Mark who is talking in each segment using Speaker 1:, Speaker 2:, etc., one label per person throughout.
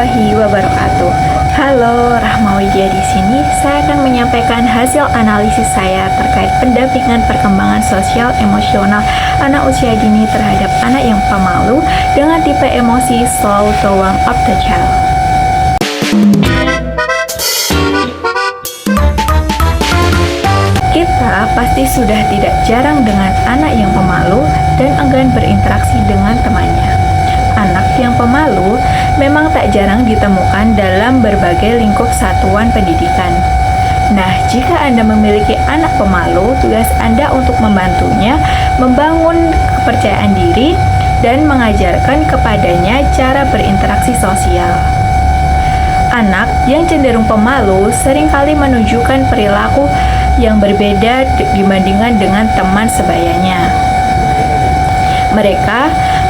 Speaker 1: warahmatullahi wabarakatuh. Halo, Rahma Widya di sini. Saya akan menyampaikan hasil analisis saya terkait pendampingan perkembangan sosial emosional anak usia dini terhadap anak yang pemalu dengan tipe emosi slow towing of the child. Kita pasti sudah tidak jarang dengan anak yang pemalu dan enggan berinteraksi dengan temannya. Anak yang pemalu memang tak jarang ditemukan dalam berbagai lingkup satuan pendidikan. Nah, jika Anda memiliki anak pemalu, tugas Anda untuk membantunya membangun kepercayaan diri dan mengajarkan kepadanya cara berinteraksi sosial. Anak yang cenderung pemalu seringkali menunjukkan perilaku yang berbeda dibandingkan dengan teman sebayanya. Mereka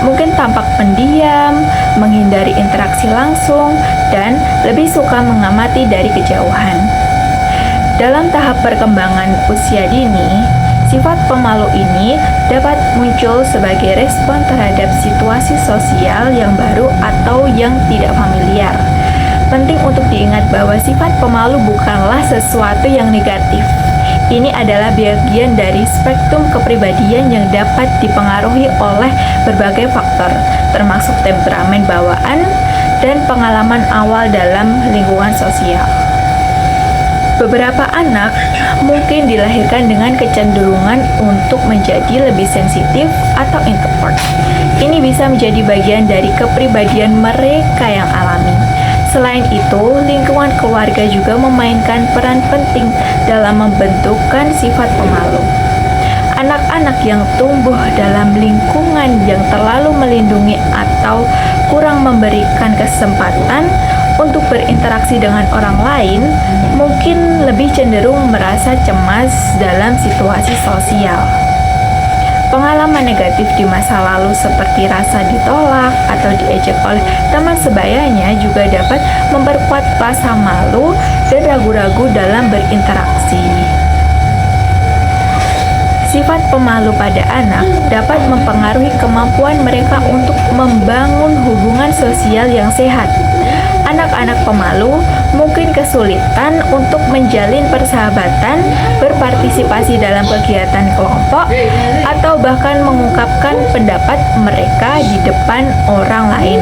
Speaker 1: mungkin tampak pendiam, menghindari interaksi langsung, dan lebih suka mengamati dari kejauhan. Dalam tahap perkembangan usia dini, sifat pemalu ini dapat muncul sebagai respon terhadap situasi sosial yang baru atau yang tidak familiar. Penting untuk diingat bahwa sifat pemalu bukanlah sesuatu yang negatif. Ini adalah bagian dari spektrum kepribadian yang dapat dipengaruhi oleh berbagai faktor, termasuk temperamen bawaan dan pengalaman awal dalam lingkungan sosial. Beberapa anak mungkin dilahirkan dengan kecenderungan untuk menjadi lebih sensitif atau introvert. Ini bisa menjadi bagian dari kepribadian mereka yang alami. Selain itu, lingkungan keluarga juga memainkan peran penting dalam membentukkan sifat pemalu. Anak-anak yang tumbuh dalam lingkungan yang terlalu melindungi atau kurang memberikan kesempatan untuk berinteraksi dengan orang lain mungkin lebih cenderung merasa cemas dalam situasi sosial. Pengalaman negatif di masa lalu seperti rasa ditolak atau diejek oleh teman sebayanya juga dapat memperkuat rasa malu dan ragu-ragu dalam berinteraksi. Sifat pemalu pada anak dapat mempengaruhi kemampuan mereka untuk membangun hubungan sosial yang sehat. Anak-anak pemalu mungkin kesulitan untuk menjalin persahabatan, berpartisipasi dalam kegiatan kelompok, atau bahkan mengungkapkan pendapat mereka di depan orang lain.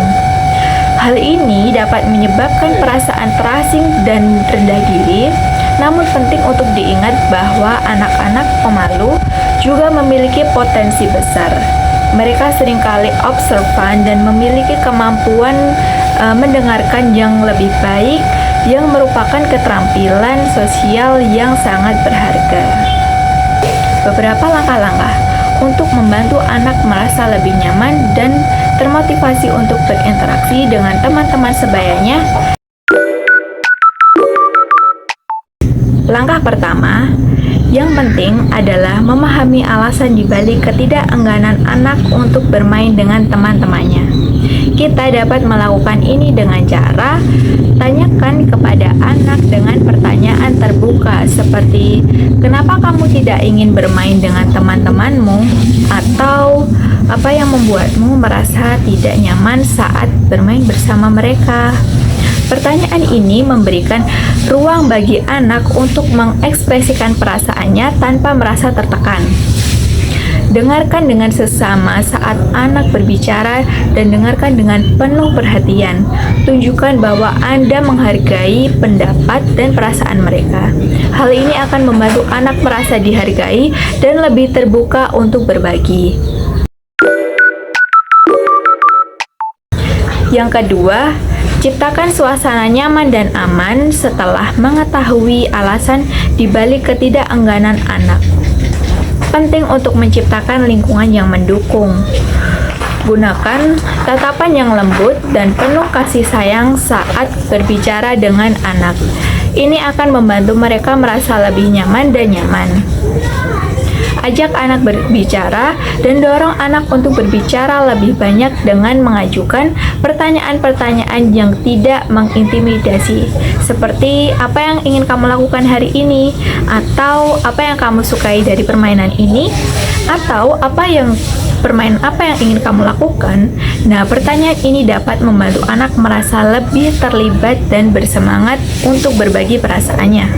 Speaker 1: Hal ini dapat menyebabkan perasaan terasing dan rendah diri, namun penting untuk diingat bahwa anak-anak pemalu juga memiliki potensi besar. Mereka seringkali observan dan memiliki kemampuan mendengarkan yang lebih baik, yang merupakan keterampilan sosial yang sangat berharga. Beberapa langkah-langkah untuk membantu anak merasa lebih nyaman dan termotivasi untuk berinteraksi dengan teman-teman sebayanya. Langkah pertama, yang penting adalah memahami alasan dibalik ketidakengganan anak untuk bermain dengan teman-temannya. Kita dapat melakukan ini dengan cara tanyakan kepada anak dengan pertanyaan terbuka seperti, "Kenapa kamu tidak ingin bermain dengan teman-temanmu?" Atau, "Apa yang membuatmu merasa tidak nyaman saat bermain bersama mereka?" Pertanyaan ini memberikan ruang bagi anak untuk mengekspresikan perasaannya tanpa merasa tertekan. Dengarkan dengan sesama saat anak berbicara dan dengarkan dengan penuh perhatian. Tunjukkan bahwa Anda menghargai pendapat dan perasaan mereka. Hal ini akan membantu anak merasa dihargai dan lebih terbuka untuk berbagi. Yang kedua, ciptakan suasana nyaman dan aman setelah mengetahui alasan dibalik ketidakengganan anak. Penting untuk menciptakan lingkungan yang mendukung. Gunakan tatapan yang lembut dan penuh kasih sayang saat berbicara dengan anak. Ini akan membantu mereka merasa lebih nyaman dan nyaman. Ajak anak berbicara dan dorong anak untuk berbicara lebih banyak dengan mengajukan pertanyaan-pertanyaan yang tidak mengintimidasi, seperti apa yang ingin kamu lakukan hari ini, atau apa yang kamu sukai dari permainan ini, atau permainan apa yang ingin kamu lakukan. Nah, pertanyaan ini dapat membantu anak merasa lebih terlibat dan bersemangat untuk berbagi perasaannya.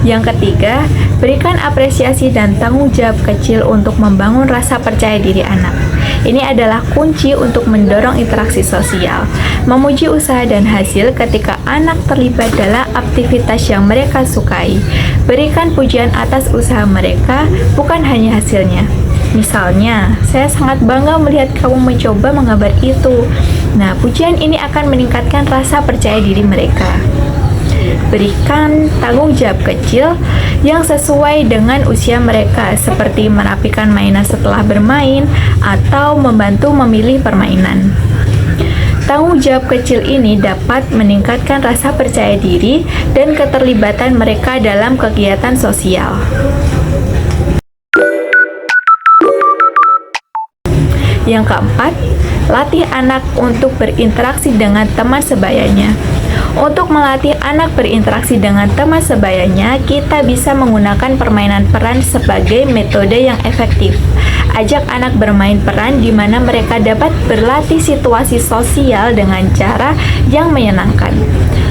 Speaker 1: Yang ketiga, berikan apresiasi dan tanggung jawab kecil untuk membangun rasa percaya diri anak. Ini adalah kunci untuk mendorong interaksi sosial. Memuji usaha dan hasil ketika anak terlibat dalam aktivitas yang mereka sukai. Berikan pujian atas usaha mereka, bukan hanya hasilnya. Misalnya, saya sangat bangga melihat kamu mencoba menggambar itu. Nah, pujian ini akan meningkatkan rasa percaya diri mereka. Berikan tanggung jawab kecil yang sesuai dengan usia mereka, seperti merapikan mainan setelah bermain atau membantu memilih permainan. Tanggung jawab kecil ini dapat meningkatkan rasa percaya diri dan keterlibatan mereka dalam kegiatan sosial. Yang keempat, latih anak untuk berinteraksi dengan teman sebayanya. Untuk melatih anak berinteraksi dengan teman sebayanya, kita bisa menggunakan permainan peran sebagai metode yang efektif. Ajak anak bermain peran di mana mereka dapat berlatih situasi sosial dengan cara yang menyenangkan.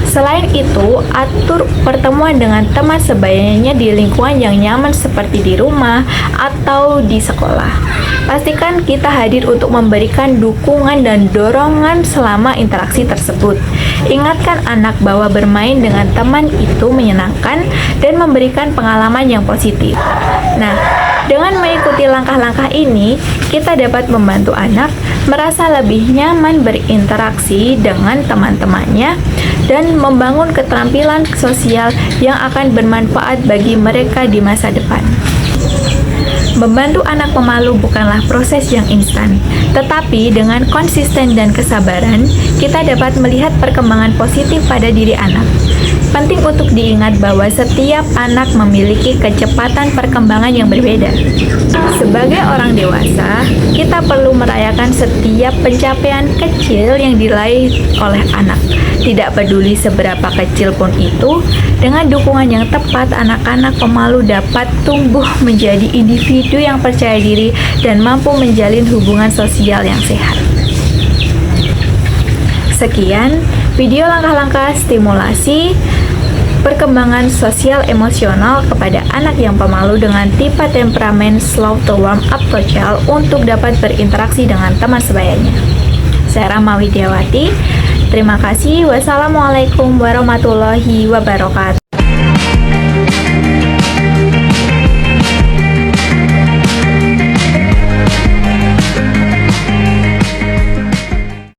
Speaker 1: Selain itu, atur pertemuan dengan teman sebayanya di lingkungan yang nyaman seperti di rumah atau di sekolah. Pastikan kita hadir untuk memberikan dukungan dan dorongan selama interaksi tersebut. Ingatkan anak bahwa bermain dengan teman itu menyenangkan dan memberikan pengalaman yang positif. Nah, dengan mengikuti langkah-langkah ini, kita dapat membantu anak merasa lebih nyaman berinteraksi dengan teman-temannya dan membangun keterampilan sosial yang akan bermanfaat bagi mereka di masa depan. Membantu anak pemalu bukanlah proses yang instan, tetapi dengan konsisten dan kesabaran, kita dapat melihat perkembangan positif pada diri anak. Penting untuk diingat bahwa setiap anak memiliki kecepatan perkembangan yang berbeda. Sebagai orang dewasa, kita perlu merayakan setiap pencapaian kecil yang diraih oleh anak. Tidak peduli seberapa kecil pun itu, dengan dukungan yang tepat, anak-anak pemalu dapat tumbuh menjadi individu yang percaya diri dan mampu menjalin hubungan sosial yang sehat. Sekian video langkah-langkah stimulasi perkembangan sosial emosional kepada anak yang pemalu dengan tipe temperamen slow to warm up to child untuk dapat berinteraksi dengan teman sebayanya. Saya Rama Widiawati. Terima kasih. Wassalamualaikum warahmatullahi wabarakatuh.